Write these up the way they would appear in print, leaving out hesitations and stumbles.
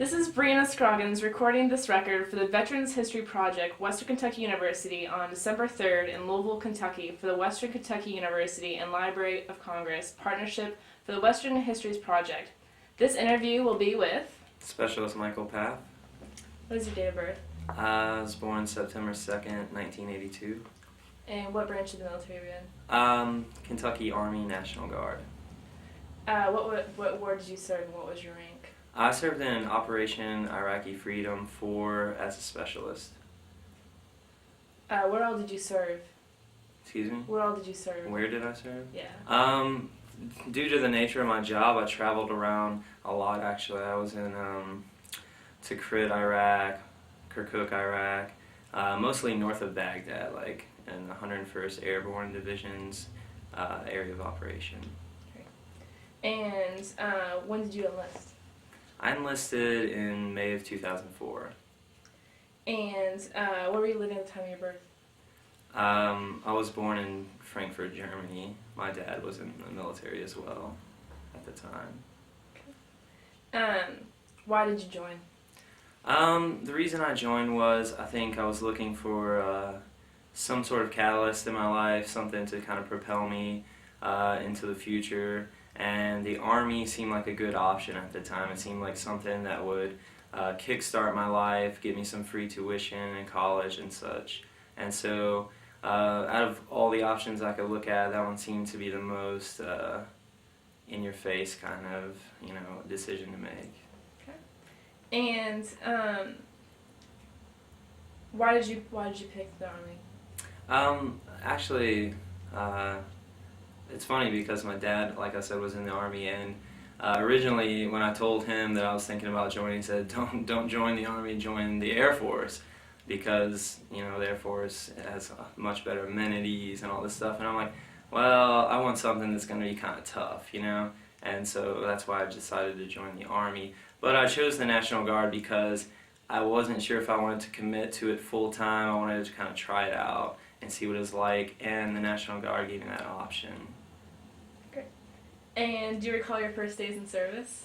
This is Brianna Scroggins recording this record for the Veterans History Project, Western Kentucky University, on December 3rd in Louisville, Kentucky, for the Western Kentucky University and Library of Congress Partnership for the Western Histories Project. This interview will be with Specialist Michael Pfaff. What is your date of birth? I was born September 2nd, 1982. And what branch of the military are you in? Kentucky Army National Guard. What war did you serve and what was your rank? I served in Operation Iraqi Freedom 4 as a specialist. Where all did you serve? Excuse me? Where all did you serve? Where did I serve? Yeah. Due to the nature of my job, I traveled around a lot actually. I was in Tikrit, Iraq, Kirkuk, Iraq, mostly north of Baghdad, like in the 101st Airborne Division's area of operation. And when did you enlist? I enlisted in May of 2004. And where were you living at the time of your birth? I was born in Frankfurt, Germany. My dad was in the military as well at the time. Why did you join? The reason I joined was I think I was looking for some sort of catalyst in my life, something to kind of propel me into the future. And the Army seemed like a good option at the time. It seemed like something that would kickstart my life, give me some free tuition in college and such. And so out of all the options I could look at, that one seemed to be the most in-your-face kind of, decision to make. Okay. And why did you pick the Army? Actually, it's funny because my dad, like I said, was in the Army, and originally when I told him that I was thinking about joining, he said, don't join the Army, join the Air Force, because the Air Force has much better amenities and all this stuff. And I'm like, well, I want something that's going to be kind of tough, and so that's why I decided to join the Army. But I chose the National Guard because I wasn't sure if I wanted to commit to it full time. I wanted to kind of try it out and see what it was like, and the National Guard gave me that option. Great. And do you recall your first days in service?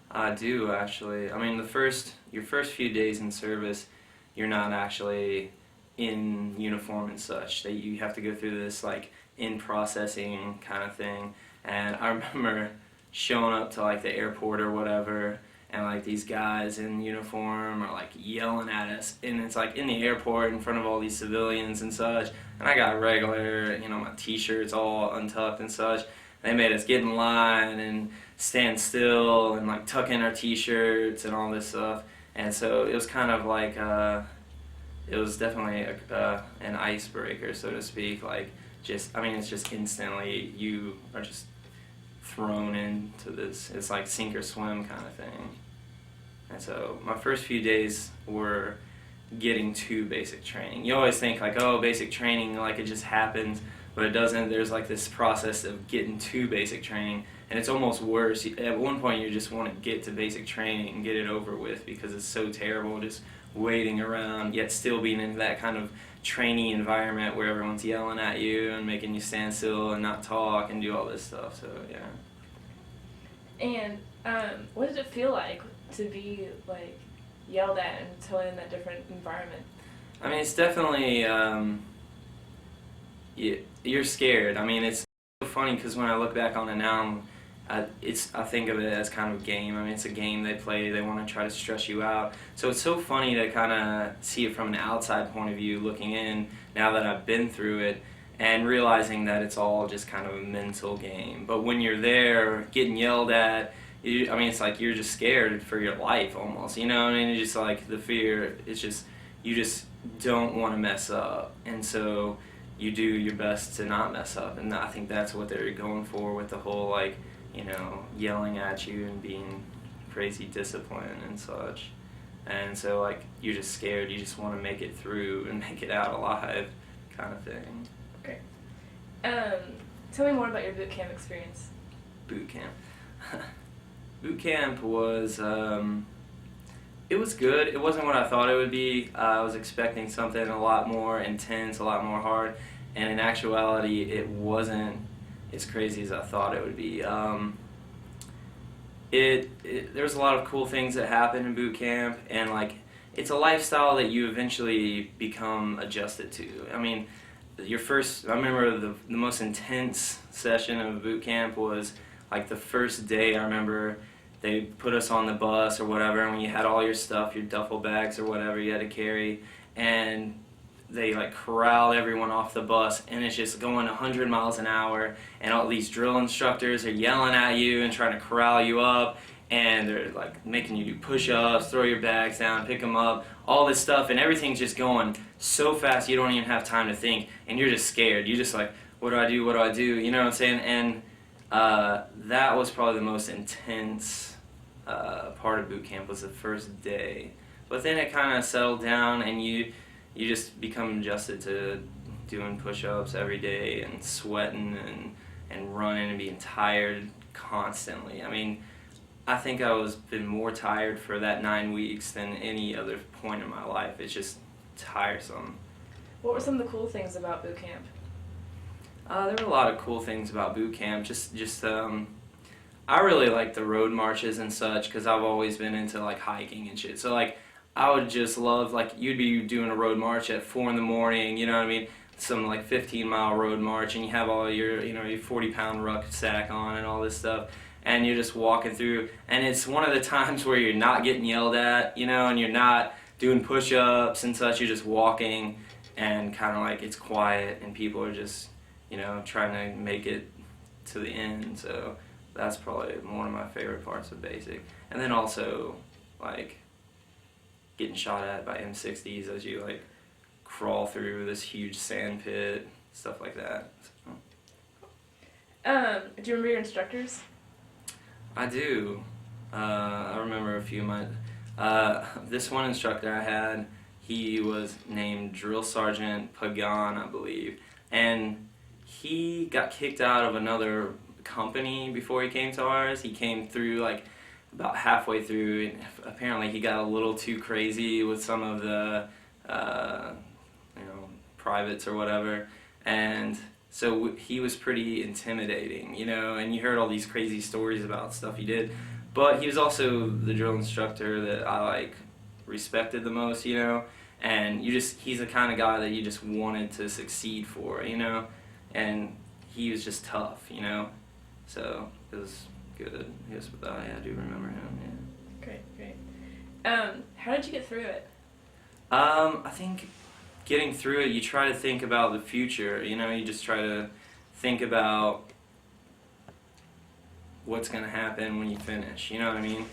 I do, actually. I mean, your first few days in service, you're not actually in uniform and such. That you have to go through this like in-processing kind of thing. And I remember showing up to like the airport or whatever, and like these guys in uniform are like yelling at us, and it's like in the airport in front of all these civilians and such, and I got regular, my t-shirts all untucked and such. They made us get in line and stand still and like tuck in our t-shirts and all this stuff, and so it was kind of like it was definitely an icebreaker, so to speak. Like it's just instantly you are just thrown into this, it's like sink or swim kind of thing. And so my first few days were getting to basic training. You always think like, oh, basic training, like it just happens, but it doesn't. There's like this process of getting to basic training, and it's almost worse. At one point you just want to get to basic training and get it over with because it's so terrible just waiting around, yet still being in that kind of trainee environment where everyone's yelling at you and making you stand still and not talk and do all this stuff. So yeah. And what did it feel like to be like yelled at and totally in that different environment? I mean, it's definitely you're scared. I mean, it's so funny because when I look back on it now, I think of it as kind of a game. I mean, it's a game they play. They want to try to stress you out. So it's so funny to kind of see it from an outside point of view, looking in now that I've been through it, and realizing that it's all just kind of a mental game. But when you're there, getting yelled at, it's like you're just scared for your life almost. It's just like the fear. It's just you just don't want to mess up, and so you do your best to not mess up. And I think that's what they're going for with the whole like, yelling at you and being crazy disciplined and such. And so like you're just scared. You just want to make it through and make it out alive, kind of thing. Great. Tell me more about your boot camp experience. Boot camp. Boot camp was, it was good. It wasn't what I thought it would be. I was expecting something a lot more intense, a lot more hard, and in actuality it wasn't as crazy as I thought it would be. there's a lot of cool things that happen in boot camp, and like it's a lifestyle that you eventually become adjusted to. I mean, I remember the most intense session of boot camp was like the first day. I remember they put us on the bus or whatever, and when you had all your stuff, your duffel bags or whatever you had to carry, and they like corralled everyone off the bus, and it's just going 100 miles an hour, and all these drill instructors are yelling at you and trying to corral you up, and they're like making you do push-ups, throw your bags down, pick them up, all this stuff, and everything's just going so fast you don't even have time to think, and you're just scared. You're just like, what do I do, what do I do, you know what I'm saying? And that was probably the most intense part of boot camp, was the first day. But then it kind of settled down, and you just become adjusted to doing push-ups every day and sweating and running and being tired constantly. I mean, I think been more tired for that 9 weeks than any other point in my life. It's just tiresome. What were some of the cool things about boot camp? There were a lot of cool things about boot camp. I really like the road marches and such, because I've always been into like hiking and shit. So like, I would just love, like, you'd be doing a road march at 4 in the morning, you know what I mean? Some like 15-mile road march, and you have all your, you know, your 40-pound rucksack on and all this stuff, and you're just walking through, and it's one of the times where you're not getting yelled at, you know, and you're not doing push-ups and such. You're just walking, and kind of like it's quiet, and people are just, you know, trying to make it to the end. So that's probably one of my favorite parts of basic. And then also, like, getting shot at by M60s as you like crawl through this huge sand pit, stuff like that. So. Do you remember your instructors? I do. I remember a few of my. This one instructor I had, he was named Drill Sergeant Pagan, I believe, and he got kicked out of another company before he came to ours. He came through like about halfway through, and apparently he got a little too crazy with some of the privates or whatever, and so he was pretty intimidating, you know, and you heard all these crazy stories about stuff he did, but he was also the drill instructor that I like respected the most, you know, and he's the kind of guy that you just wanted to succeed for, you know, and he was just tough, you know, so it was good. Yes, but I do remember him. Yeah. Great. How did you get through it? I think getting through it, you try to think about the future. You know, you just try to think about what's gonna happen when you finish. You know what I mean?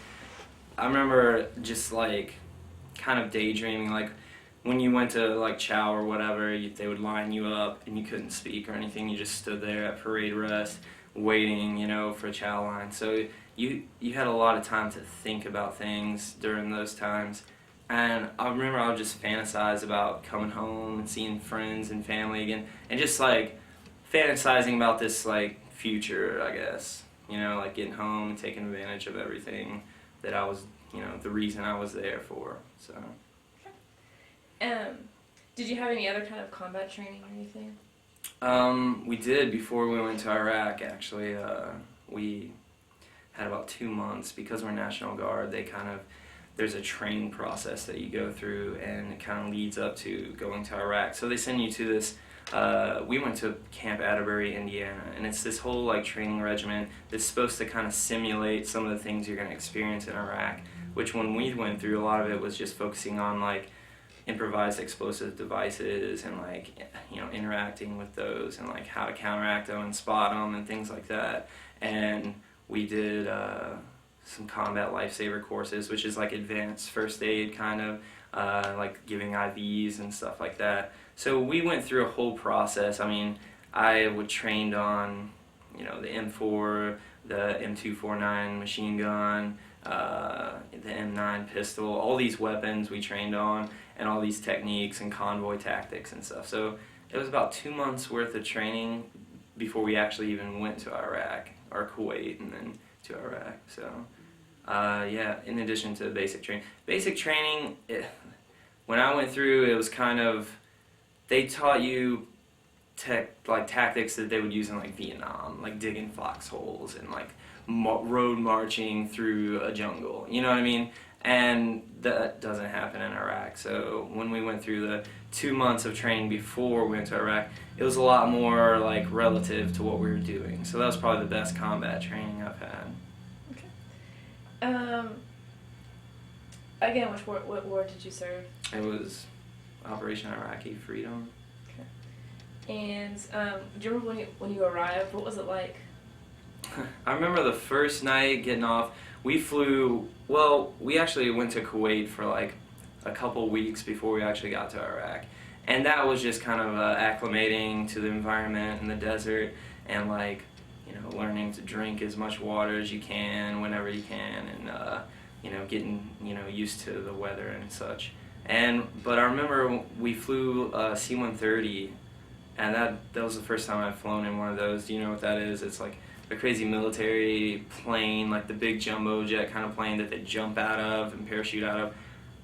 I remember just like kind of daydreaming, like when you went to like chow or whatever, they would line you up and you couldn't speak or anything. You just stood there at parade rest, waiting, you know, for a chow line. So you had a lot of time to think about things during those times. And I remember I would just fantasize about coming home and seeing friends and family again, and just like fantasizing about this like future, I guess. You know, like getting home and taking advantage of everything that I was, you know, the reason I was there for. So. Did you have any other kind of combat training or anything? We did before we went to Iraq, actually. We had about 2 months, because we're National Guard. There's a training process that you go through, and it kind of leads up to going to Iraq. So they send you to this, we went to Camp Atterbury, Indiana, and it's this whole like training regimen that's supposed to kind of simulate some of the things you're going to experience in Iraq, which when we went through, a lot of it was just focusing on like improvised explosive devices and like, you know, interacting with those and like how to counteract them and spot them and things like that. And we did some combat lifesaver courses, which is like advanced first aid kind of, like giving IVs and stuff like that. So we went through a whole process. I mean, I would trained on, you know, the M4, the M249 machine gun, the M9 pistol, all these weapons we trained on, and all these techniques and convoy tactics and stuff. So it was about 2 months worth of training before we actually even went to Iraq, or Kuwait, and then to Iraq. So yeah, in addition to basic training. Basic training, when I went through, it was kind of, they taught you tactics that they would use in like Vietnam, like digging foxholes and like road marching through a jungle. You know what I mean? And that doesn't happen in Iraq. So when we went through the 2 months of training before we went to Iraq, it was a lot more like relative to what we were doing. So that was probably the best combat training I've had. Okay. Again, what war did you serve? It was Operation Iraqi Freedom. Okay. And do you remember when you arrived? What was it like? I remember the first night getting off. We flew, well, we actually went to Kuwait for like a couple weeks before we actually got to Iraq. And that was just kind of acclimating to the environment in the desert and like, you know, learning to drink as much water as you can whenever you can and, you know, getting, you know, used to the weather and such. But I remember we flew C-130 and that was the first time I've flown in one of those. Do you know what that is? It's like a crazy military plane, like the big jumbo jet kind of plane that they jump out of and parachute out of.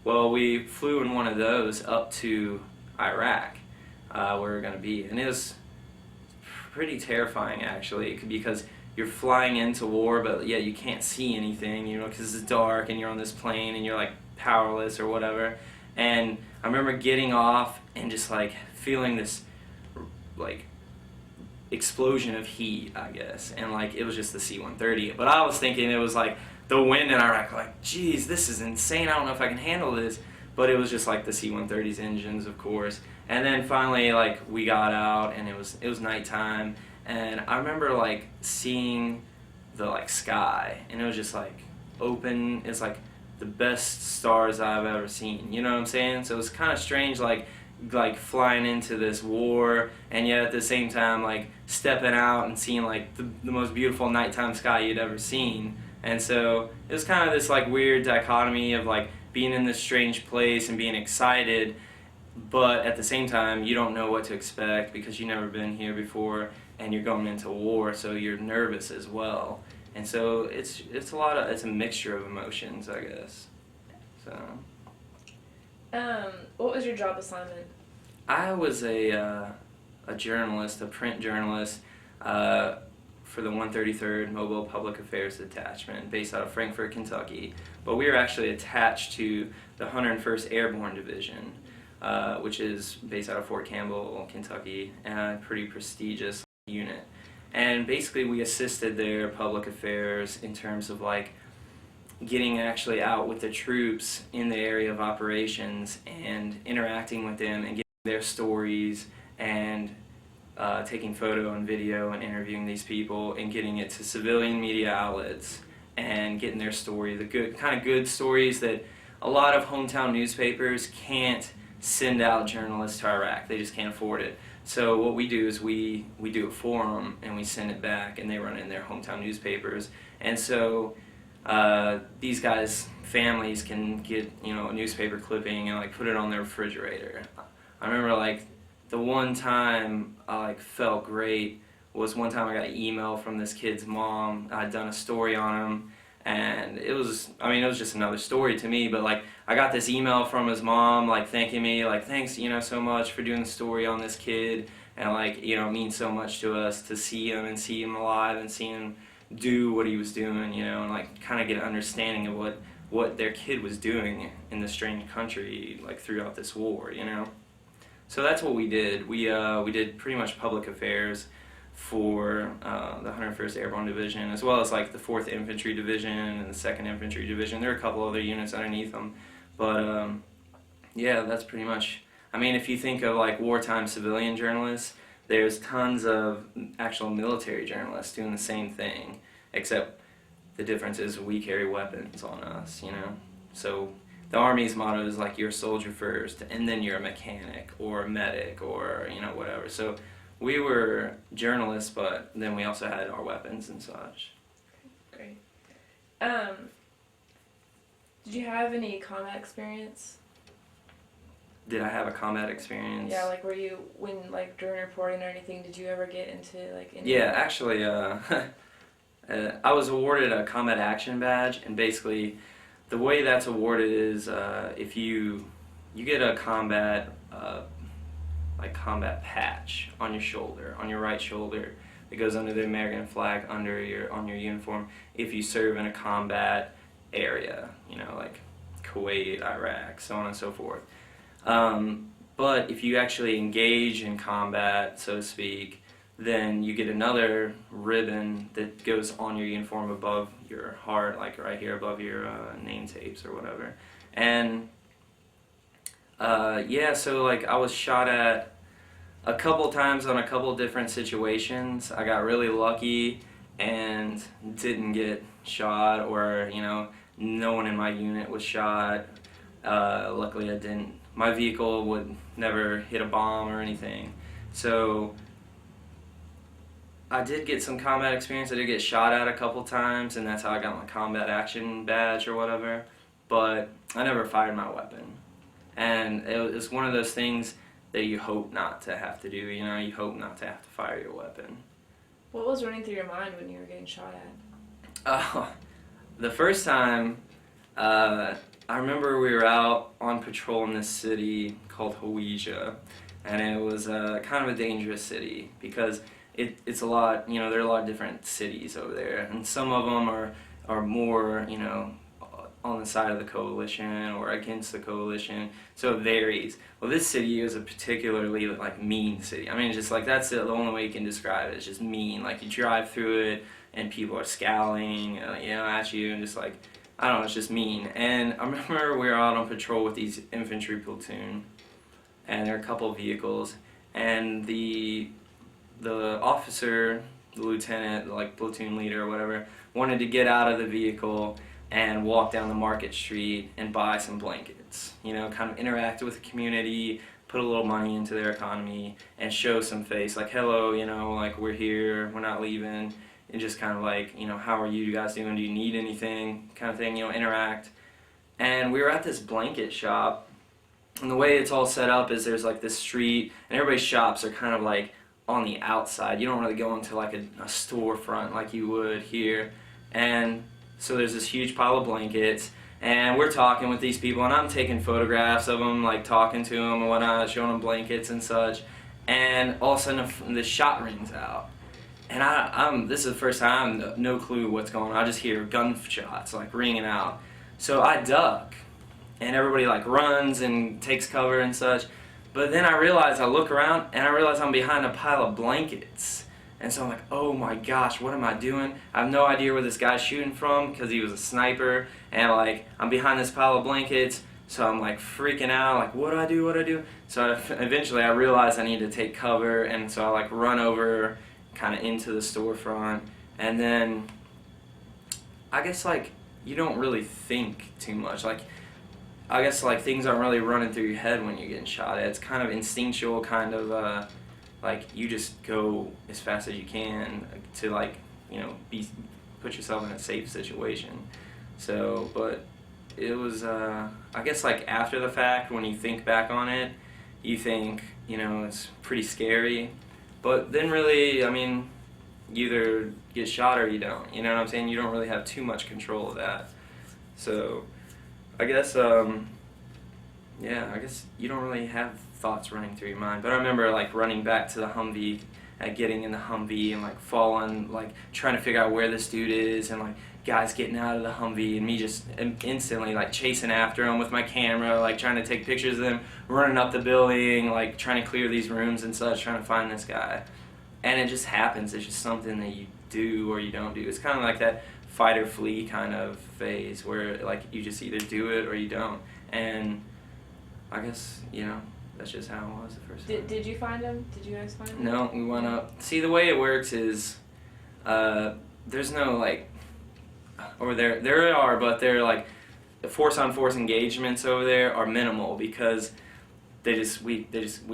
Well, we flew in one of those up to Iraq, where we were going to be, and it was pretty terrifying actually, because you're flying into war, but yet you can't see anything, you know, because it's dark and you're on this plane and you're like powerless or whatever. And I remember getting off and just like feeling this like explosion of heat, I guess, and like it was just the C-130, but I was thinking it was like the wind in Iraq, like, geez, this is insane, I don't know if I can handle this, but it was just like the C-130's engines, of course. And then finally, like, we got out and it was nighttime, and I remember like seeing the like sky, and it was just like open. It's like the best stars I've ever seen, you know what I'm saying? So it was kind of strange, like flying into this war, and yet at the same time like stepping out and seeing like the most beautiful nighttime sky you'd ever seen. And so it was kind of this like weird dichotomy of like being in this strange place and being excited, but at the same time you don't know what to expect because you've never been here before and you're going into war, so you're nervous as well. And so it's a mixture of emotions, I guess. So what was your job assignment? I was a journalist, a print journalist, for the 133rd Mobile Public Affairs Detachment, based out of Frankfort, Kentucky. But we were actually attached to the 101st Airborne Division, which is based out of Fort Campbell, Kentucky, and a pretty prestigious unit. And basically we assisted their public affairs in terms of like getting actually out with the troops in the area of operations and interacting with them and getting their stories and taking photo and video and interviewing these people and getting it to civilian media outlets and getting their story, the good stories that a lot of hometown newspapers can't send out journalists to Iraq. They just can't afford it. So what we do is we do it for them and we send it back and they run it in their hometown newspapers. And so these guys' families can get, you know, a newspaper clipping and like put it on their refrigerator. I remember like the one time I like felt great was one time I got an email from this kid's mom. I'd done a story on him, and it was just another story to me, but like I got this email from his mom like thanking me, like, thanks, you know, so much for doing the story on this kid, and like, you know, it means so much to us to see him alive and see him do what he was doing, you know, and like kind of get an understanding of what their kid was doing in this strange country like throughout this war, you know. So that's what we did. We did pretty much public affairs for the 101st Airborne Division, as well as like the 4th Infantry Division and the 2nd Infantry Division. There are a couple other units underneath them, but yeah, that's pretty much. I mean, if you think of like wartime civilian journalists, there's tons of actual military journalists doing the same thing, except the difference is we carry weapons on us, you know. So the Army's motto is like, you're a soldier first, and then you're a mechanic or a medic or, you know, whatever. So we were journalists, but then we also had our weapons and such. Great. Did you have any combat experience? Did I have a combat experience? Yeah, like during reporting or anything, did you ever get into like any... Yeah, actually, I was awarded a combat action badge, and basically the way that's awarded is if you get a combat combat patch on your shoulder, on your right shoulder, that goes under the American flag on your uniform if you serve in a combat area, like Kuwait, Iraq, so on and so forth. But if you actually engage in combat, so to speak, then you get another ribbon that goes on your uniform above your heart, like right here above your name tapes or whatever. And so like I was shot at a couple times on a couple different situations. I got really lucky and didn't get shot, or no one in my unit was shot. Luckily I didn't. My vehicle would never hit a bomb or anything. So I did get some combat experience. I did get shot at a couple times, and that's how I got my combat action badge or whatever. But I never fired my weapon. And it was one of those things that you hope not to have to do, you hope not to have to fire your weapon. What was running through your mind when you were getting shot at? The first time, I remember we were out on patrol in this city called Hawija, and it was kind of a dangerous city because it's a lot, there are a lot of different cities over there, and some of them are more, on the side of the coalition or against the coalition, so it varies. Well, this city is a particularly mean city. I mean, just that's the only way you can describe it. It's just mean. Like, you drive through it and people are scowling, at you, and just I don't know, it's just mean. And I remember we were out on patrol with these infantry platoon, and there are a couple of vehicles, and the officer, the lieutenant, platoon leader or whatever, wanted to get out of the vehicle and walk down the market street and buy some blankets, kind of interact with the community, put a little money into their economy, and show some face, hello, we're here, we're not leaving, and just kind of how are you guys doing, do you need anything, kind of thing, interact. And we were at this blanket shop, and the way it's all set up is there's this street, and everybody's shops are kind of on the outside. You don't really go into a storefront like you would here. And so there's this huge pile of blankets, and we're talking with these people, and I'm taking photographs of them, talking to them and whatnot, showing them blankets and such. And all of a sudden the shot rings out. And this is the first time, no clue what's going on. I just hear gunshots ringing out. So I duck, and everybody runs and takes cover and such. But then I look around, and I realize I'm behind a pile of blankets. And so I'm oh my gosh, what am I doing? I have no idea where this guy's shooting from because he was a sniper. And I'm behind this pile of blankets, so I'm freaking out, what do I do? So eventually I realize I need to take cover, and so I run over kind of into the storefront. And then I guess you don't really think too much. I guess things aren't really running through your head when you're getting shot at. It's kind of instinctual, kind of you just go as fast as you can to put yourself in a safe situation. So, but it was I guess after the fact, when you think back on it, you think it's pretty scary. But then really, I mean, you either get shot or you don't. You know what I'm saying? You don't really have too much control of that. So I guess I guess you don't really have thoughts running through your mind. But I remember running back to the Humvee, getting in the Humvee and falling, trying to figure out where this dude is, and guys getting out of the Humvee, and me just instantly chasing after him with my camera, trying to take pictures of them, running up the building, trying to clear these rooms and such, trying to find this guy. And it just happens. It's just something that you do or you don't do. It's kind of that fight or flee kind of phase where you just either do it or you don't. And I guess, that's just how it was the first time. Did you find him? Did you guys find him? No, we went up. See, the way it works is there's no or there are, but they're the force-on-force engagements over there are minimal because we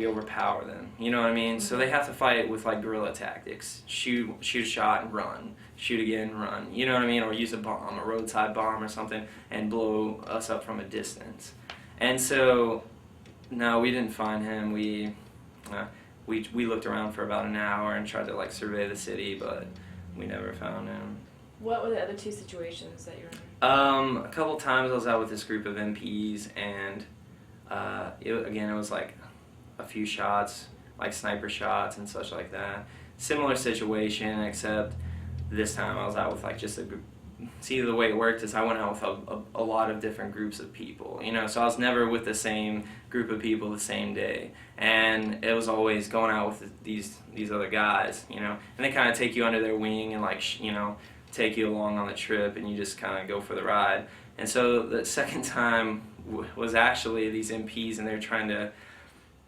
overpower them. You know what I mean? So they have to fight with guerrilla tactics. Shoot a shot and run. Shoot again, run. You know what I mean? Or use a bomb, a roadside bomb or something, and blow us up from a distance. And so, no, we didn't find him. We looked around for about an hour and tried to survey the city, but we never found him. What were the other two situations that you were in? A couple times I was out with this group of MPs, and it was a few shots, sniper shots and such like that. similar situation, except this time I was out with like just a group. See, the way it worked is I went out with a lot of different groups of people, you know, so I was never with the same group of people the same day, and it was always going out with these other guys, you know, and they kind of take you under their wing and like, you know, take you along on the trip, and you just kind of go for the ride. And so the second time was actually these MPs, and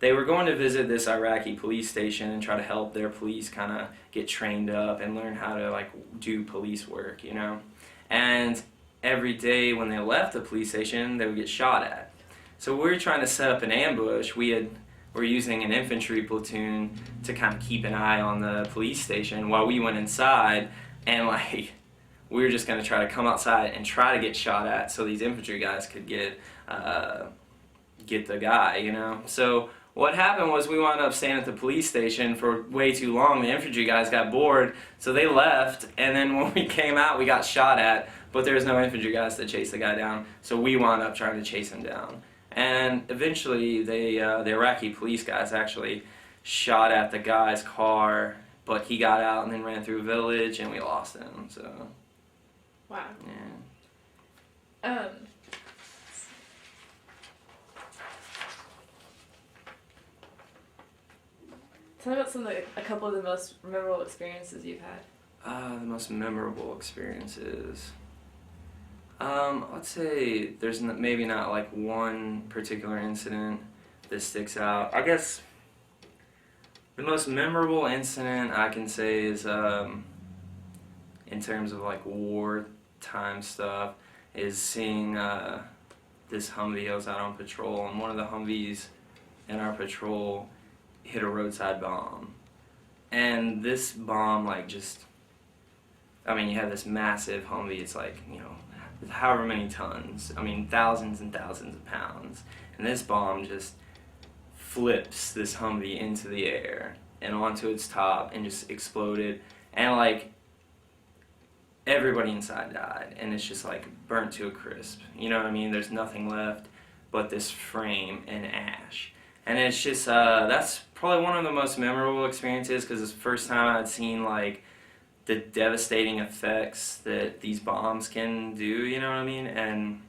they were going to visit this Iraqi police station and try to help their police kind of get trained up and learn how to like do police work, you know. And every day when they left the police station, they would get shot at. So we were trying to set up an ambush. We're using an infantry platoon to kind of keep an eye on the police station while we went inside, and like we were just going to try to come outside and try to get shot at so these infantry guys could get the guy, you know. So what happened was we wound up staying at the police station for way too long. The infantry guys got bored, so they left, and then when we came out, we got shot at, but there was no infantry guys to chase the guy down, so we wound up trying to chase him down. And eventually, the Iraqi police guys actually shot at the guy's car, but he got out and then ran through a village, and we lost him, so. Wow. Yeah. Tell me about a couple of the most memorable experiences you've had. The most memorable experiences. Let's say there's maybe not like one particular incident that sticks out. I guess the most memorable incident I can say is in terms of like wartime stuff is seeing this Humvee. I was out on patrol, and one of the Humvees in our patrol hit a roadside bomb. And this bomb, like, just, I mean, you have this massive Humvee, it's like, you know, however many tons, I mean, thousands and thousands of pounds. And this bomb just flips this Humvee into the air and onto its top and just exploded. And, like, everybody inside died, and it's just, like, burnt to a crisp. You know what I mean? There's nothing left but this frame and ash. And it's just, that's probably one of the most memorable experiences, because it's the first time I'd seen, like, the devastating effects that these bombs can do, you know what I mean? And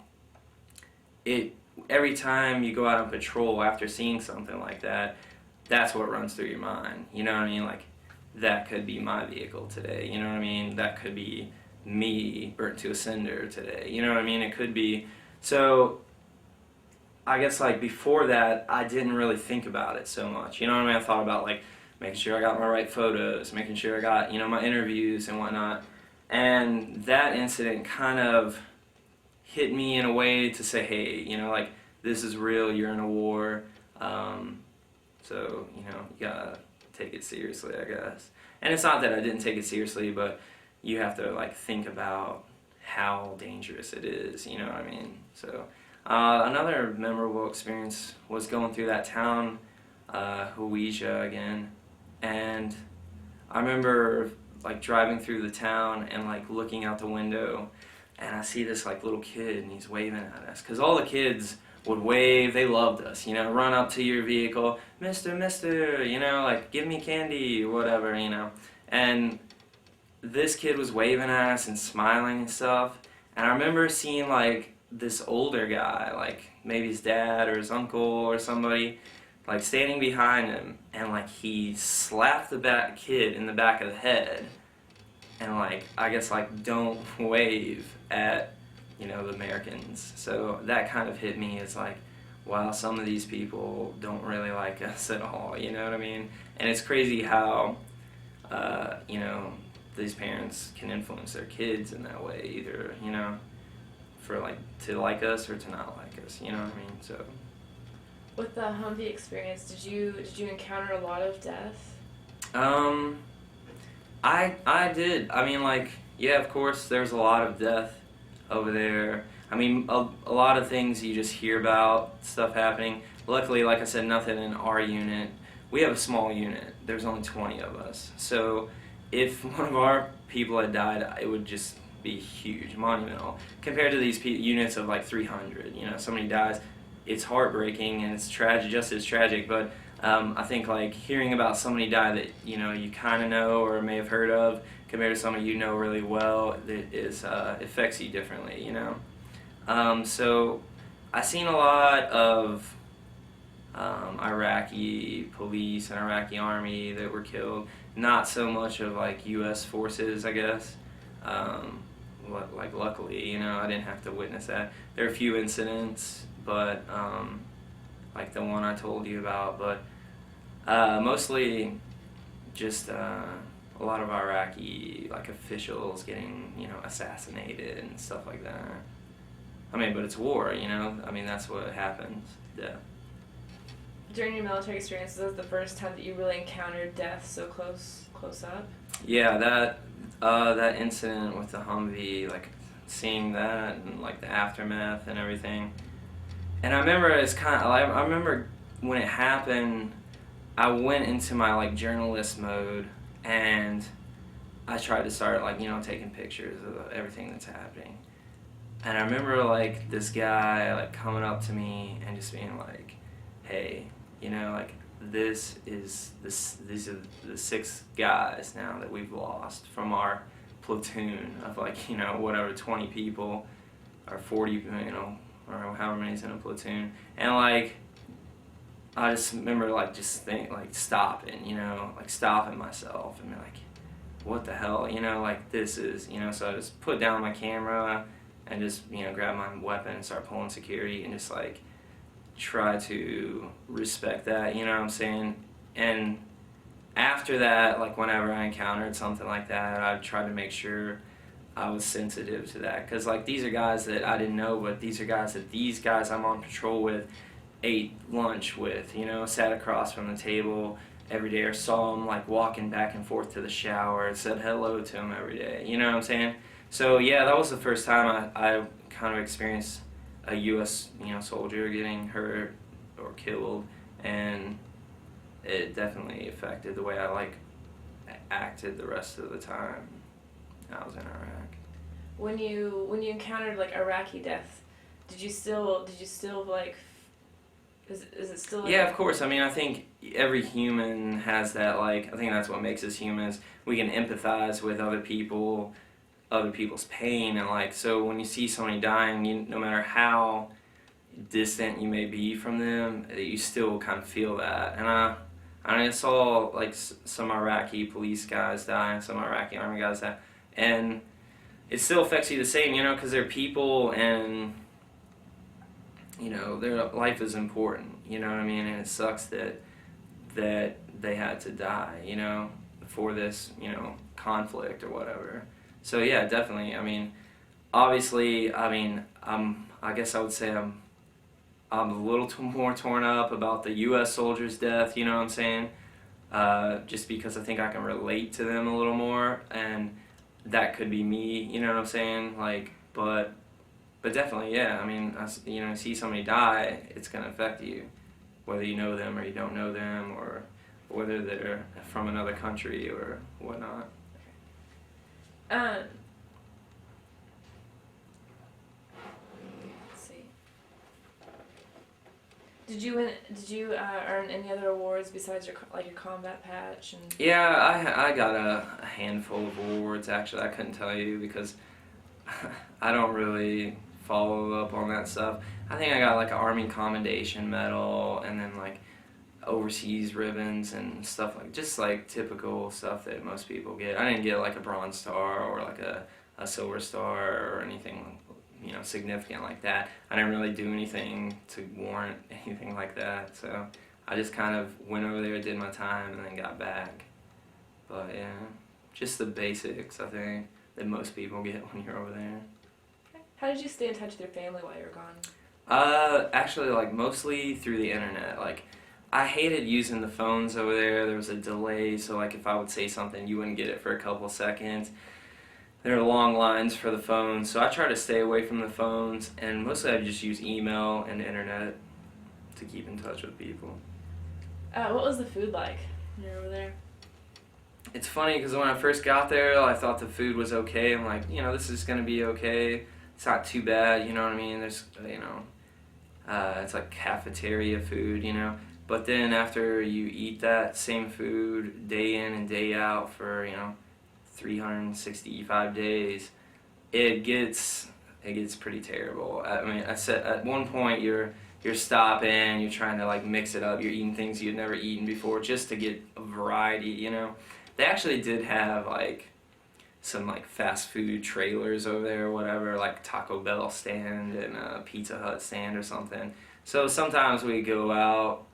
every time you go out on patrol after seeing something like that, that's what runs through your mind, you know what I mean? Like, that could be my vehicle today, you know what I mean? That could be me burnt to a cinder today, you know what I mean? It could be, so I guess, like, before that, I didn't really think about it so much. You know what I mean? I thought about, like, making sure I got my right photos, making sure I got, you know, my interviews and whatnot. And that incident kind of hit me in a way to say, hey, you know, like, this is real, you're in a war. So, you know, you gotta take it seriously, I guess. And it's not that I didn't take it seriously, but you have to, like, think about how dangerous it is, you know what I mean? So. Another memorable experience was going through that town, Huija again, and I remember like driving through the town and like looking out the window, and I see this like little kid, and he's waving at us, because all the kids would wave, they loved us, you know, run up to your vehicle, mister, you know, like, give me candy, or whatever, you know, and this kid was waving at us and smiling and stuff, and I remember seeing like this older guy, like maybe his dad or his uncle or somebody, like standing behind him, and like he slapped the kid in the back of the head, and like, I guess, like, don't wave at, you know, the Americans. So that kind of hit me as like, wow, some of these people don't really like us at all, you know what I mean? And it's crazy how you know, these parents can influence their kids in that way, either, you know, for like to like us or to not like us, you know what I mean? So with the Humvee experience, did you encounter a lot of death? I did. I mean, like, yeah, of course there's a lot of death over there. I mean, a lot of things you just hear about, stuff happening. Luckily, like I said, nothing in our unit. We have a small unit. There's only 20 of us. So if one of our people had died, it would just be huge, monumental. Compared to these units of like 300, you know, somebody dies, it's heartbreaking and it's tragic, just as tragic, but I think like hearing about somebody die that you kind of know or may have heard of compared to somebody you know really well, it affects you differently. So I seen a lot of Iraqi police and Iraqi army that were killed. Not so much of like U.S. forces, I guess. Like luckily, I didn't have to witness that. There are a few incidents, but like the one I told you about, but mostly just a lot of Iraqi like officials getting assassinated and stuff like that. I mean, but it's war, I mean, that's what happens. Yeah. During your military experience, was that the first time that you really encountered death so close up? Yeah, that incident with the Humvee, like seeing that and like the aftermath and everything. And I remember I remember when it happened, I went into my like journalist mode and I tried to start like taking pictures of everything that's happening. And I remember like this guy like coming up to me and just being like, "Hey, like these are the 6 guys now that we've lost from our platoon of like whatever 20 people or 40 or however many's in a platoon." And like I just remember like stopping myself and be like, what the hell, like this is, so I just put down my camera and just grab my weapon and start pulling security and just like try to respect that, you know what I'm saying? And after that, like whenever I encountered something like that, I tried to make sure I was sensitive to that, because like these are guys that I didn't know, but these are guys that these guys I'm on patrol with ate lunch with, sat across from the table every day, or saw them like walking back and forth to the shower and said hello to them every day, you know what I'm saying? So yeah, that was the first time I kind of experienced a U.S. soldier getting hurt or killed, and it definitely affected the way I like acted the rest of the time I was in Iraq. When you encountered like Iraqi death, did you still like? Is it still? Like, yeah, of course. I mean, I think every human has that. Like, I think that's what makes us humans. We can empathize with other people's pain, and like, so when you see somebody dying, no matter how distant you may be from them, you still kind of feel that. And I saw like some Iraqi police guys die and some Iraqi army guys die, and it still affects you the same, because they're people, and their life is important, you know what I mean? And it sucks that they had to die, for this, conflict or whatever. So yeah, definitely. I mean, obviously, I guess I would say I'm a little more torn up about the U.S. soldiers' death, you know what I'm saying? Just because I think I can relate to them a little more, and that could be me, you know what I'm saying? Like, but definitely, yeah. I mean, see somebody die, it's gonna affect you, whether you know them or you don't know them, or whether they're from another country or whatnot. Let's see. Did you earn any other awards besides your combat patch? And Yeah, I got a handful of awards, actually. I couldn't tell you because I don't really follow up on that stuff. I think I got like an Army Commendation Medal, and then like overseas ribbons and stuff, like just like typical stuff that most people get. I didn't get like a Bronze Star or like a Silver Star or anything significant like that. I didn't really do anything to warrant anything like that, so I just kind of went over there, did my time, and then got back. But yeah, just the basics, I think, that most people get when you're over there. Okay. How did you stay in touch with your family while you were gone? Actually, like mostly through the internet. Like, I hated using the phones over there. There was a delay, so like if I would say something, you wouldn't get it for a couple seconds. There are long lines for the phones, so I try to stay away from the phones, and mostly I just use email and internet to keep in touch with people. What was the food like when you were over there? It's funny because when I first got there, I thought the food was okay. I'm like, this is going to be okay. It's not too bad, you know what I mean? There's, it's like cafeteria food, But then after you eat that same food day in and day out for 365 days, it gets pretty terrible. I mean, I said at one point you're stopping, you're trying to like mix it up, you're eating things you'd never eaten before just to get a variety. They actually did have like some like fast food trailers over there or whatever, like Taco Bell stand and a Pizza Hut stand or something. So sometimes we go out,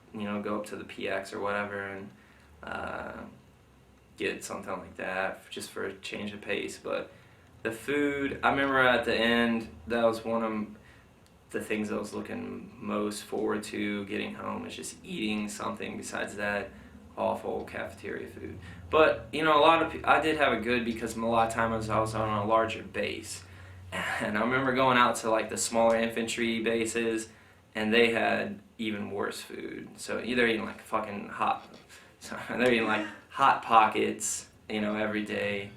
go up to the PX or whatever and get something like that just for a change of pace. But the food, I remember at the end, that was one of the things I was looking most forward to getting home, is just eating something besides that awful cafeteria food. But a lot of I did have it good because a lot of times I was on a larger base, and I remember going out to like the smaller infantry bases, and they had even worse food. So they're eating like fucking they're eating like hot pockets, every day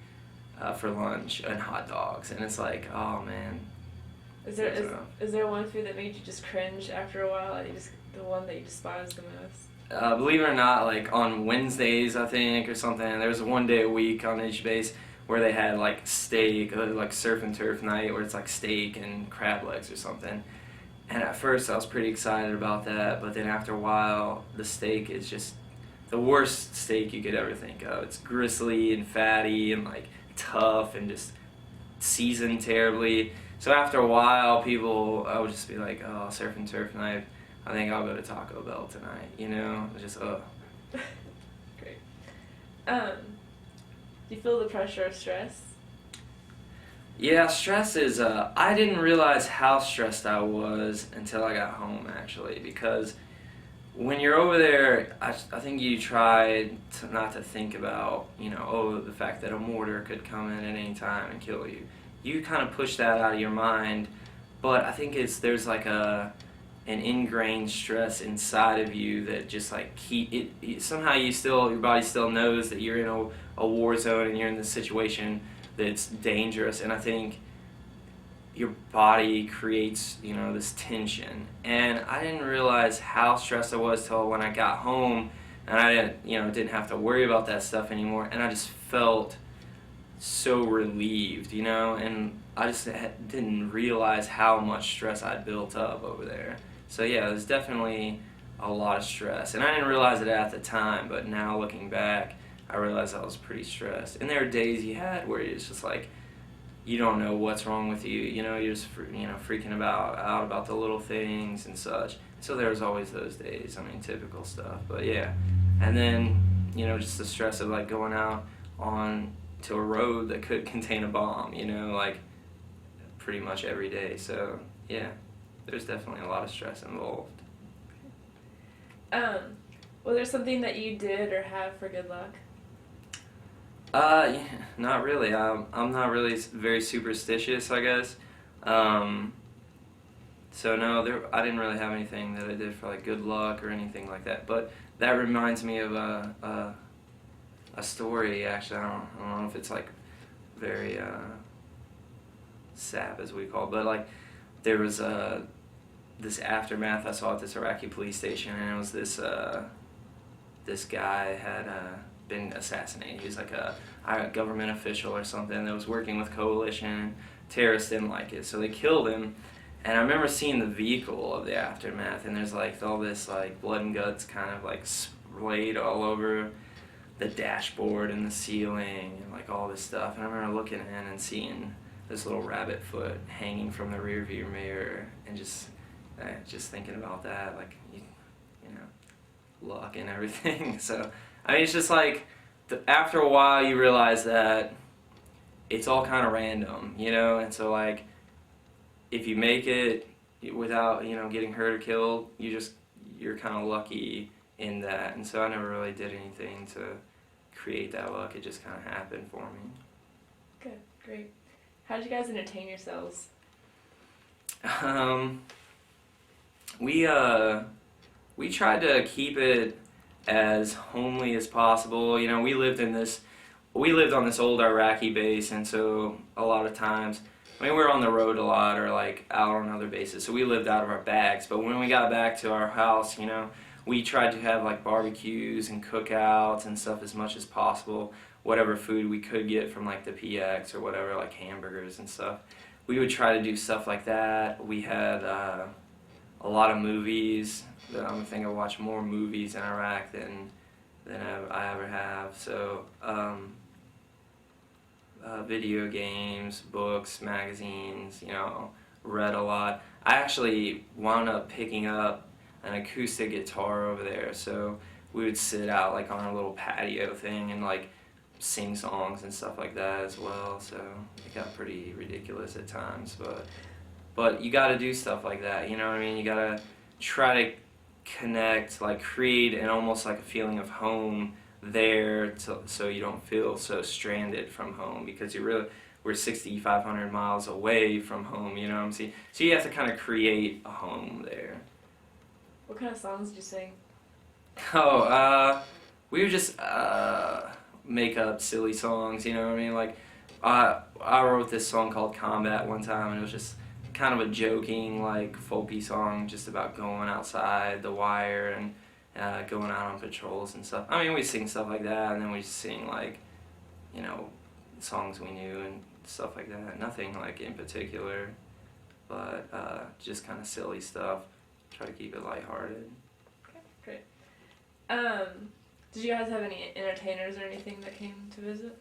for lunch, and hot dogs, and it's like, oh man. Is there one food that made you just cringe after a while? Like the one that you despise the most? Believe it or not, like on Wednesdays, I think, or something, there was one day a week on each base where they had like steak, like surf and turf night, where it's like steak and crab legs or something. And at first I was pretty excited about that, but then after a while, the steak is just the worst steak you could ever think of. It's gristly and fatty and like tough and just seasoned terribly. So after a while, I would just be like, oh, surf and turf night, I think I'll go to Taco Bell tonight, just, Great. Do you feel the pressure of stress? Yeah, stress is, I didn't realize how stressed I was until I got home, actually, because when you're over there, I think you try not to think about, the fact that a mortar could come in at any time and kill you. You kind of push that out of your mind, but I think there's like an ingrained stress inside of you that just like somehow your body still knows that you're in a war zone and you're in this situation that's dangerous, and I think your body creates this tension. And I didn't realize how stressed I was till when I got home, and I didn't have to worry about that stuff anymore, and I just felt so relieved, and I just didn't realize how much stress I'd built up over there. So yeah, there's definitely a lot of stress, and I didn't realize it at the time, but now looking back, I realized I was pretty stressed. And there were days you had where it's just like, you don't know what's wrong with you, you're just freaking out about the little things and such. So there was always those days, typical stuff, but yeah. And then, just the stress of like going out on to a road that could contain a bomb, like pretty much every day. So yeah, there's definitely a lot of stress involved. Was there something that you did or have for good luck? Yeah, not really. I'm not really very superstitious, I guess. So no, I didn't really have anything that I did for like good luck or anything like that. But that reminds me of a story. Actually, I don't know if it's like very sap as we call it, but like there was this aftermath I saw at this Iraqi police station, and it was this guy had been assassinated. He was like a government official or something that was working with coalition. Terrorists didn't like it, so they killed him. And I remember seeing the vehicle of the aftermath, and there's like all this like blood and guts kind of like splayed all over the dashboard and the ceiling and like all this stuff. And I remember looking in and seeing this little rabbit foot hanging from the rear view mirror, and just thinking about that, like luck and everything. So it's just like after a while you realize that it's all kind of random, and so like if you make it without getting hurt or killed, you're kind of lucky in that. And so I never really did anything to create that luck. It just kind of happened for me. Good, great. How did you guys entertain yourselves? We tried to keep it as homely as possible. We lived on this old Iraqi base, and so a lot of times, we were on the road a lot or like out on other bases, so we lived out of our bags. But when we got back to our house, we tried to have like barbecues and cookouts and stuff as much as possible. Whatever food we could get from like the PX or whatever, like hamburgers and stuff. We would try to do stuff like that. We had a lot of movies. I think I watched more movies in Iraq than I ever have. So video games, books, magazines, read a lot. I actually wound up picking up an acoustic guitar over there, so we would sit out like on our little patio thing and like sing songs and stuff like that as well. So it got pretty ridiculous at times, but you got to do stuff like that. You know what I mean? You got to try to connect, like create an almost like a feeling of home there, so you don't feel so stranded from home, because we're 6,500 miles away from home, you know what I'm saying? So you have to kind of create a home there. What kind of songs did you sing? We would just make up silly songs, you know what I mean? Like, I wrote this song called Combat one time, and it was just kind of a joking, like, folky song just about going outside the wire and going out on patrols and stuff. I mean, we sing stuff like that, and then we sing, like, songs we knew and stuff like that. Nothing, like, in particular, but just kind of silly stuff. Try to keep it lighthearted. Okay, great. Did you guys have any entertainers or anything that came to visit?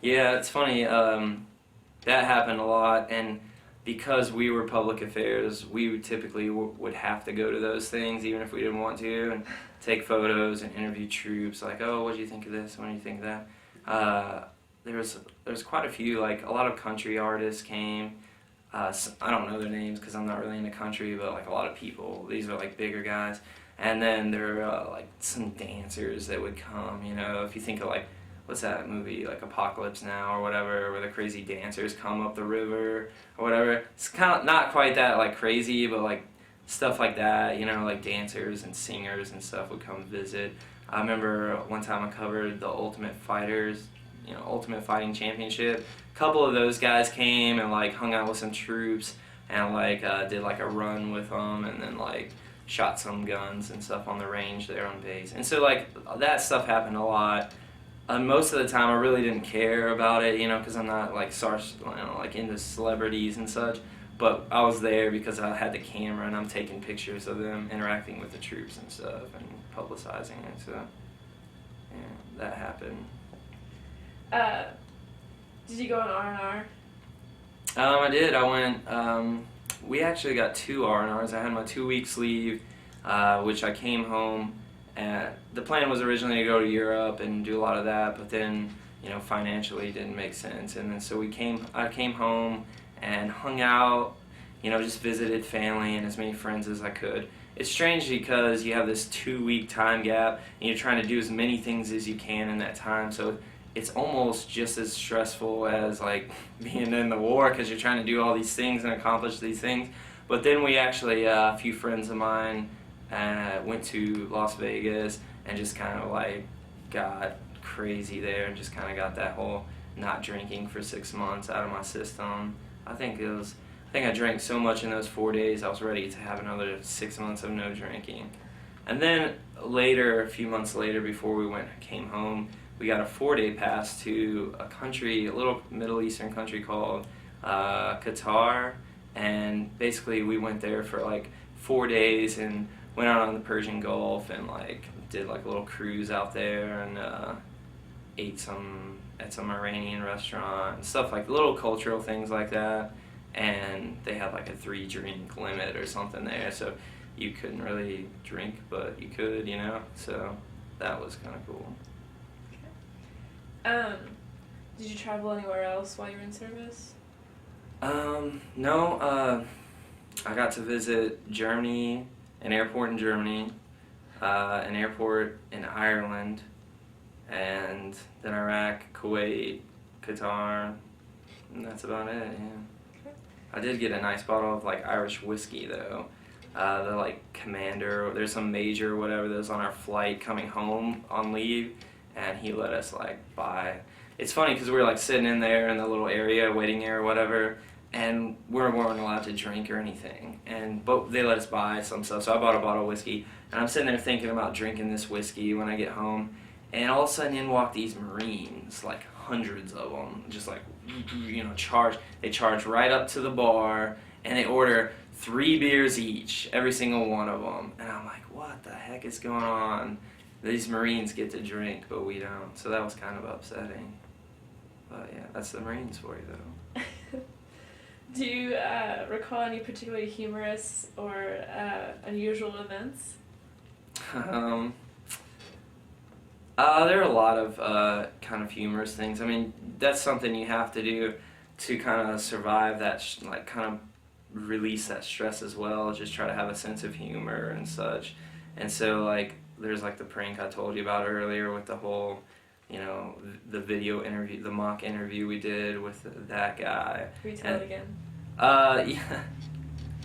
Yeah, it's funny. That happened a lot, and because we were public affairs, we would typically would have to go to those things even if we didn't want to, and take photos and interview troops, like, oh, what do you think of this, what do you think of that? There was quite a few, like a lot of country artists came. I don't know their names because I'm not really into country, but like a lot of people, these are like bigger guys. And then there were like some dancers that would come, if you think of like, what's that movie, like Apocalypse Now or whatever, where the crazy dancers come up the river or whatever. It's kind of not quite that like crazy, but like stuff like that, like dancers and singers and stuff would come visit. I remember one time I covered the Ultimate Fighters, Ultimate Fighting Championship. A couple of those guys came and like hung out with some troops and like did like a run with them, and then like shot some guns and stuff on the range there on base. And so like that stuff happened a lot. Most of the time I really didn't care about it, because I'm not like like into celebrities and such. But I was there because I had the camera and I'm taking pictures of them interacting with the troops and stuff and publicizing it. So yeah, that happened. Did you go on R&R? I did. I went. We actually got 2 R&Rs. I had my 2 weeks leave, which I came home. The plan was originally to go to Europe and do a lot of that, but then financially it didn't make sense. And then so I came home and hung out, just visited family and as many friends as I could. It's strange because you have this 2-week time gap and you're trying to do as many things as you can in that time. So it's almost just as stressful as like being in the war, because you're trying to do all these things and accomplish these things. But then we actually, a few friends of mine went to Las Vegas and just kind of like got crazy there and just kind of got that whole not drinking for 6 months out of my system. I think I drank so much in those 4 days I was ready to have another 6 months of no drinking. And then later, a few months later, before we came home, we got a 4-day pass to a little Middle Eastern country called Qatar, and basically we went there for like 4 days and went out on the Persian Gulf and like did like a little cruise out there and ate at some Iranian restaurant and stuff, like little cultural things like that. And they had like a 3-drink limit or something there, so you couldn't really drink, but you could, so that was kind of cool. Did you travel anywhere else while you were in service? No, I got to visit Germany, an airport in Germany, an airport in Ireland, and then Iraq, Kuwait, Qatar, and that's about it, yeah. Okay. I did get a nice bottle of like Irish whiskey though. The like commander, there's some major or whatever that was on our flight coming home on leave, and he let us like buy. It's funny because we were like sitting in there in the little area, waiting area or whatever, and we weren't allowed to drink or anything. But they let us buy some stuff, so I bought a bottle of whiskey, and I'm sitting there thinking about drinking this whiskey when I get home, and all of a sudden in walk these Marines, like hundreds of them, just like, they charge right up to the bar, and they order 3 beers each, every single one of them, and I'm like, what the heck is going on? These Marines get to drink, but we don't, so that was kind of upsetting. But yeah, that's the Marines for you, though. Do you recall any particularly humorous or unusual events? There are a lot of kind of humorous things. I mean, that's something you have to do to kind of survive that, kind of release that stress as well. Just try to have a sense of humor and such. And so, there's the prank I told you about earlier with the whole, the video interview, the mock interview we did with that guy. Can you tell it again? Yeah.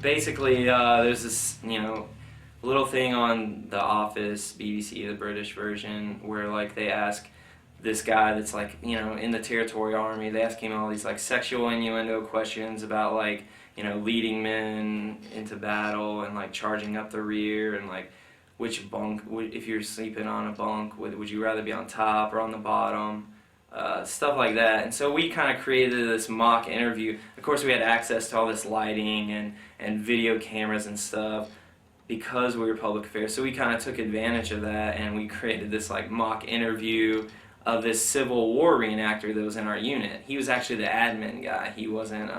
Basically, there's this, little thing on The Office, BBC, the British version, where they ask this guy that's in the territory army, they ask him all these sexual innuendo questions about leading men into battle and charging up the rear and which bunk, if you're sleeping on a bunk, would you rather be on top or on the bottom, stuff like that. And so we kind of created this mock interview. Of course, we had access to all this lighting and video cameras and stuff because we were public affairs. So we kind of took advantage of that, and we created this mock interview of this Civil War reenactor that was in our unit. He was actually the admin guy. He wasn't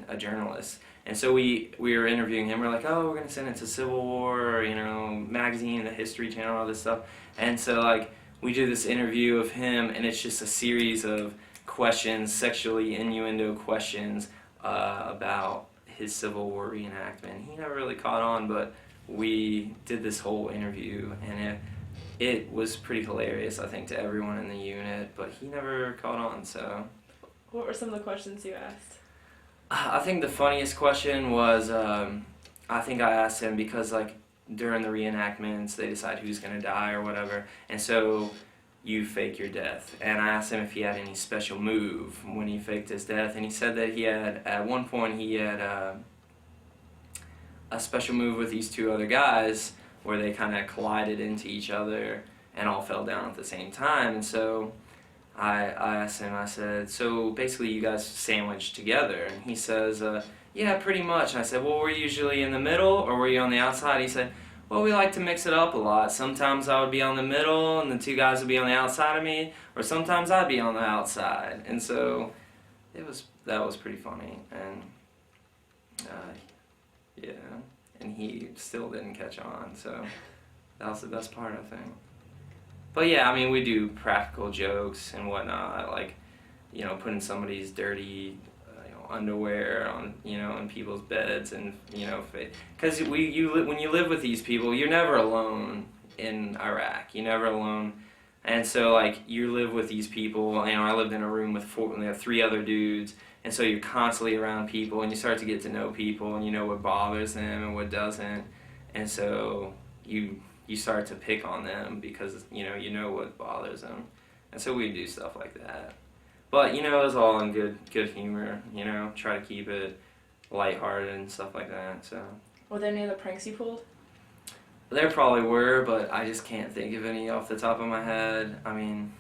a journalist. And so we were interviewing him. We're like, oh, we're going to send it to Civil War, magazine, the History Channel, all this stuff. And so, we do this interview of him, and it's just a series of questions, sexually innuendo questions, about his Civil War reenactment. He never really caught on, but we did this whole interview, and it was pretty hilarious, I think, to everyone in the unit, but he never caught on, so. What were some of the questions you asked? I think the funniest question was, I think I asked him because, during the reenactments, they decide who's going to die or whatever, and so you fake your death. And I asked him if he had any special move when he faked his death, and he said that he had, at one point, he had a special move with these 2 other guys where they kind of collided into each other and all fell down at the same time. And so I asked him, I said, so basically you guys sandwiched together? And he says, yeah, pretty much. And I said, well, were you usually in the middle or were you on the outside? He said, well, we like to mix it up a lot. Sometimes I would be on the middle and the 2 guys would be on the outside of me, or sometimes I'd be on the outside. And so that was pretty funny. And yeah, and he still didn't catch on, so that was the best part, I think. But yeah, I mean, we do practical jokes and whatnot, putting somebody's dirty underwear on, in people's beds, and because when you live with these people, you're never alone in Iraq. You're never alone, and so you live with these people. I lived in a room with 3 other dudes, and so you're constantly around people, and you start to get to know people, and you know what bothers them and what doesn't, and so you start to pick on them because you know what bothers them, and so we do stuff like that. But, it was all in good humor, try to keep it lighthearted and stuff like that, so. Were there any other pranks you pulled? There probably were, but I just can't think of any off the top of my head. I mean,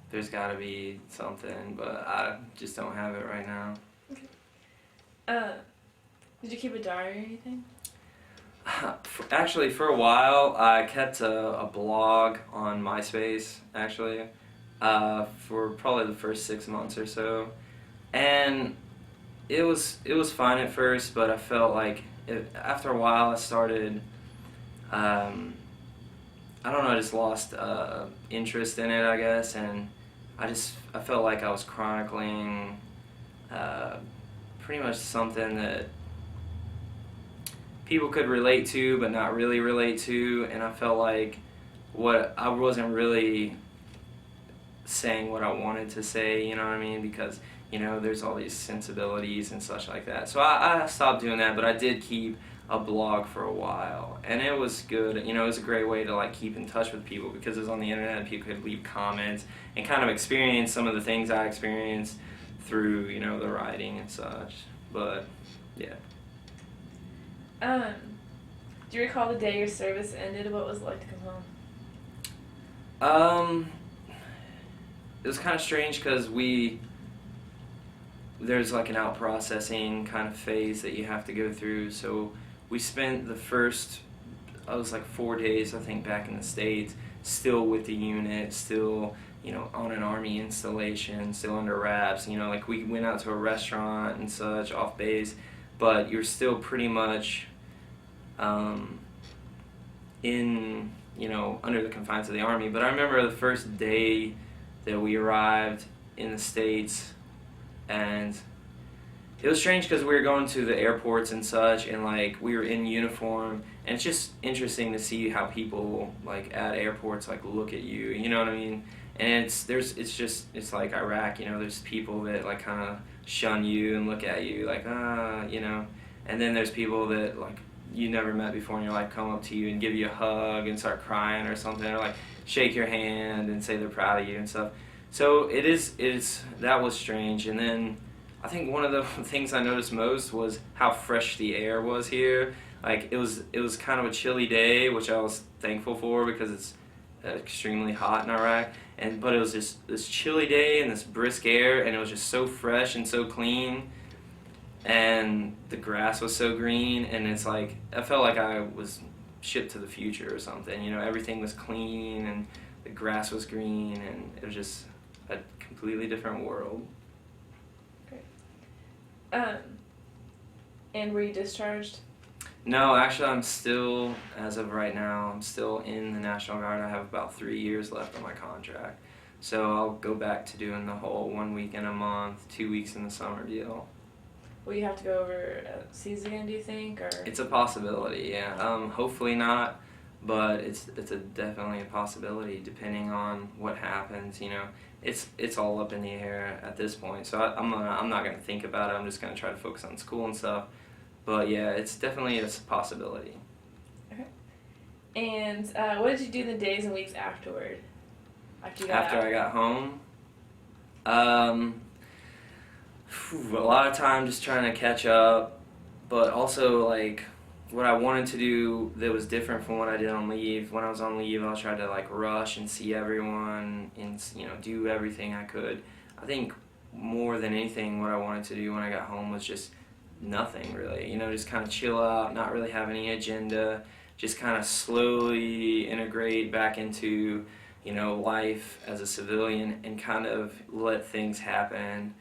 there's got to be something, but I just don't have it right now. Okay. Did you keep a diary or anything? Actually, for a while, I kept a blog on MySpace, actually. For probably the first 6 months or so, and it was fine at first, but I felt after a while I started, I don't know, I just lost interest in it, I guess, and I felt like I was chronicling pretty much something that people could relate to but not really relate to, and I felt like I wasn't really saying what I wanted to say, you know what I mean, because there's all these sensibilities and such like that. So I stopped doing that, but I did keep a blog for a while, and it was good. It was a great way to keep in touch with people because it was on the internet and people could leave comments and kind of experience some of the things I experienced through, the writing and such. But yeah. Do you recall the day your service ended? What was it like to come home? It was kind of strange because there's like an out processing kind of phase that you have to go through. So we spent the first, I was like 4 days, I think, back in the States, still with the unit, still, on an Army installation, still under wraps. Like we went out to a restaurant and such off base, but you're still pretty much in, under the confines of the Army. But I remember the first day that we arrived in the States, and it was strange because we were going to the airports and such, and like we were in uniform, and it's just interesting to see how people like at airports like look at you, you know what I mean? And it's like Iraq, there's people that like kind of shun you and look at you like and then there's people that like you never met before in your life come up to you and give you a hug and start crying or something, or like shake your hand and say they're proud of you and stuff. So that was strange. And then I think one of the things I noticed most was how fresh the air was here. Like it was kind of a chilly day, which I was thankful for because it's extremely hot in Iraq. But it was just this chilly day and this brisk air, and it was just so fresh and so clean, and the grass was so green, and it's like I felt like I was shipped to the future or something. Everything was clean and the grass was green, and it was just a completely different world. Great. And were you discharged? No, actually, as of right now, I'm still in the National Guard. I have about 3 years left on my contract. So I'll go back to doing the whole 1 weekend a month, 2 weeks in the summer deal. Will you have to go overseas again, do you think? Or It's a possibility, yeah. Hopefully not, but it's definitely a possibility depending on what happens. It's all up in the air at this point. So I'm not gonna think about it. I'm just gonna try to focus on school and stuff. But yeah, it's definitely a possibility. Okay. And what did you do the days and weeks afterward? After I got home, a lot of time just trying to catch up, but also like what I wanted to do that was different from what I did on leave. When I was on leave, I tried to like rush and see everyone and do everything I could. I think more than anything, what I wanted to do when I got home was just nothing really. Just kind of chill out, not really have any agenda, just kind of slowly integrate back into life as a civilian and kind of let things happen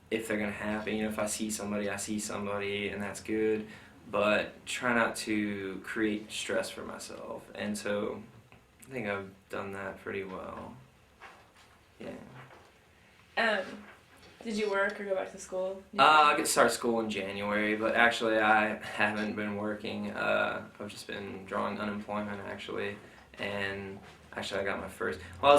if they're gonna happen. If I see somebody, I see somebody, and that's good. But try not to create stress for myself. And so I think I've done that pretty well. Yeah. Did you work or go back to school? I could start school in January, but actually I haven't been working. I've just been drawing unemployment actually, and actually I got my first. Well,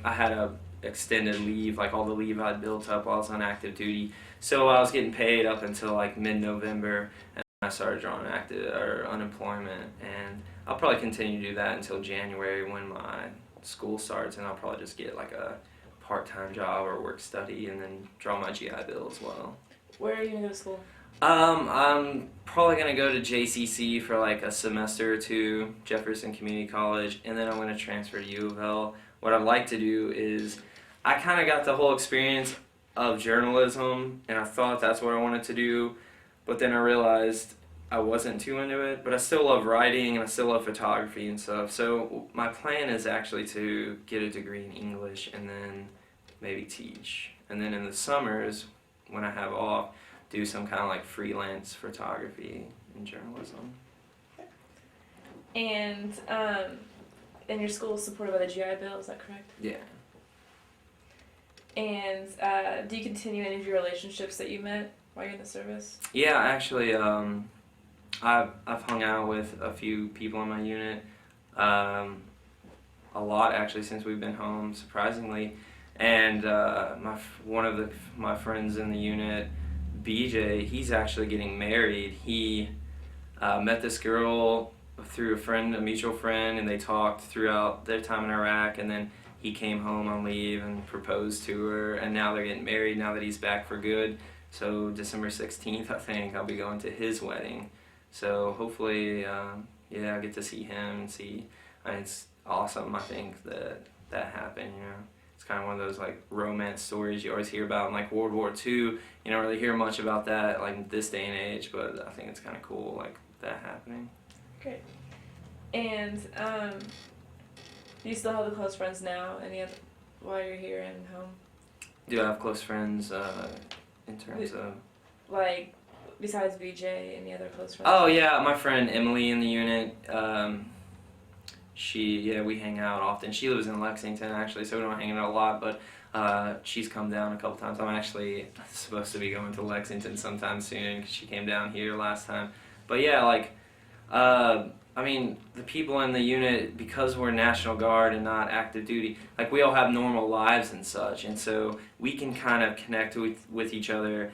I had a extended leave, like all the leave I'd built up while I was on active duty. So I was getting paid up until like mid-November, and I started drawing unemployment, and I'll probably continue to do that until January when my school starts, and I'll probably just get like a part-time job or work study and then draw my GI Bill as well. Where are you going to go to school? I'm probably going to go to JCC for like a semester or two, Jefferson Community College, and then I'm going to transfer to U of L. What I'd like to do is, I kind of got the whole experience of journalism, and I thought that's what I wanted to do, but then I realized I wasn't too into it, but I still love writing and I still love photography and stuff. So my plan is actually to get a degree in English and then maybe teach. And then in the summers, when I have off, do some kind of like freelance photography and journalism. And your school is supported by the GI Bill, is that correct? Yeah. And do you continue any of your relationships that you met while you're in the service? Yeah, actually, I've hung out with a few people in my unit, a lot actually since we've been home, surprisingly. And one of my friends in the unit, BJ, he's actually getting married. He met this girl through a mutual friend, and they talked throughout their time in Iraq, and then he came home on leave and proposed to her, and now they're getting married now that he's back for good. So December 16th, I think, I'll be going to his wedding. So hopefully, yeah, I get to see him and see. It's awesome, I think, that happened, you know. It's kind of one of those, like, romance stories you always hear about in, like, World War II. You don't really hear much about that, like, this day and age, but I think it's kind of cool, like, that happening. Great. And, do you still have the close friends now, while you're here and home? Do I have close friends, in terms of... Like, besides BJ, any other close friends? Oh, yeah, my friend Emily in the unit, we hang out often. She lives in Lexington, actually, so we don't hang out a lot, but she's come down a couple times. I'm actually supposed to be going to Lexington sometime soon because she came down here last time. But yeah, like, I mean, the people in the unit, because we're National Guard and not active duty, like, we all have normal lives and such, and so we can kind of connect with each other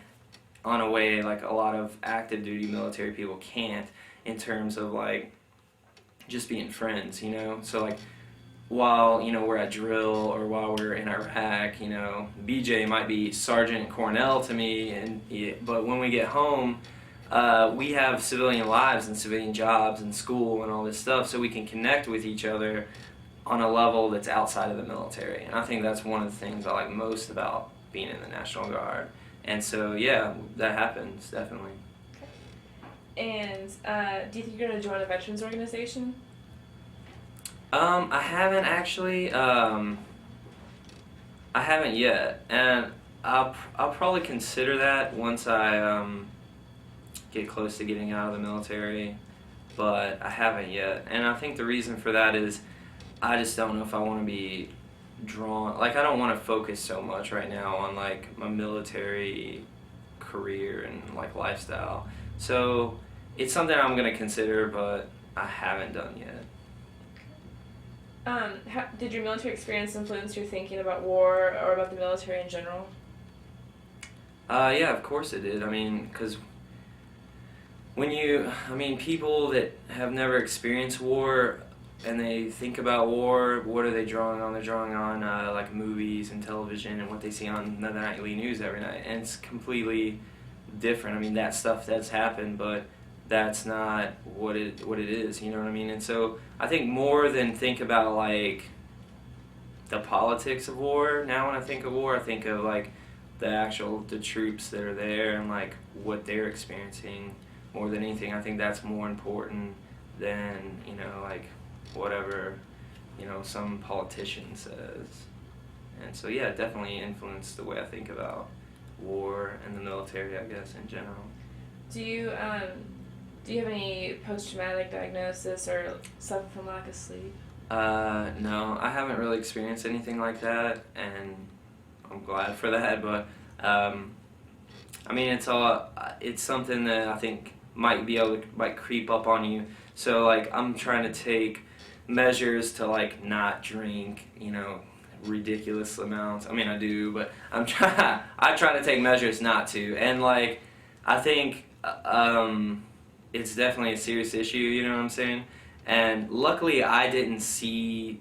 on a way like a lot of active duty military people can't, in terms of, like, just being friends, you know? So, like, while, you know, we're at drill or while we're in Iraq, you know, BJ might be Sergeant Cornell to me, but when we get home, we have civilian lives and civilian jobs and school and all this stuff, so we can connect with each other on a level that's outside of the military. And I think that's one of the things I like most about being in the National Guard. And so, yeah, that happens, definitely. And do you think you're going to join a veterans organization? I haven't actually. I haven't yet, and I'll probably consider that once I get close to getting out of the military, but I haven't yet. And I think the reason for that is I just don't know if I want to be drawn. Like, I don't want to focus so much right now on, like, my military career and, like, lifestyle. So it's something I'm going to consider, but I haven't done yet. Did your military experience influence your thinking about war or about the military in general? Yeah, of course it did. I mean, because people that have never experienced war and they think about war, what are they drawing on? They're drawing on, like, movies and television and what they see on the nightly news every night. And it's completely different. I mean, that stuff that's happened, but that's not what it is, you know what I mean? And so I think more than think about, like, the politics of war, now when I think of war, I think of, like, the troops that are there and, like, what they're experiencing more than anything. I think that's more important than, you know, like, whatever, you know, some politician says. And so, yeah, it definitely influenced the way I think about war and the military, I guess, in general. Do you have any post-traumatic diagnosis or suffer from lack of sleep? No, I haven't really experienced anything like that, and I'm glad for that, but, I mean, it's something that I think might be able to, like, creep up on you. So, like, I'm trying to take measures to, like, not drink, you know, ridiculous amounts. I mean, I do, but I try to take measures not to. And, like, I think it's definitely a serious issue, you know what I'm saying? And luckily I didn't see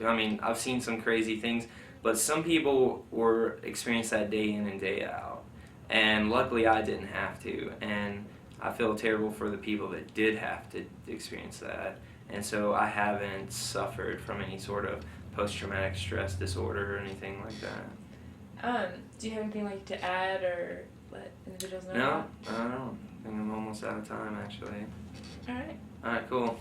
I've seen some crazy things, but some people were experienced that day in and day out. And luckily I didn't have to. And I feel terrible for the people that did have to experience that. And so I haven't suffered from any sort of post-traumatic stress disorder or anything like that. Do you have anything like to add or let individuals know? No, I don't. I think I'm almost out of time, actually. All right. All right, cool.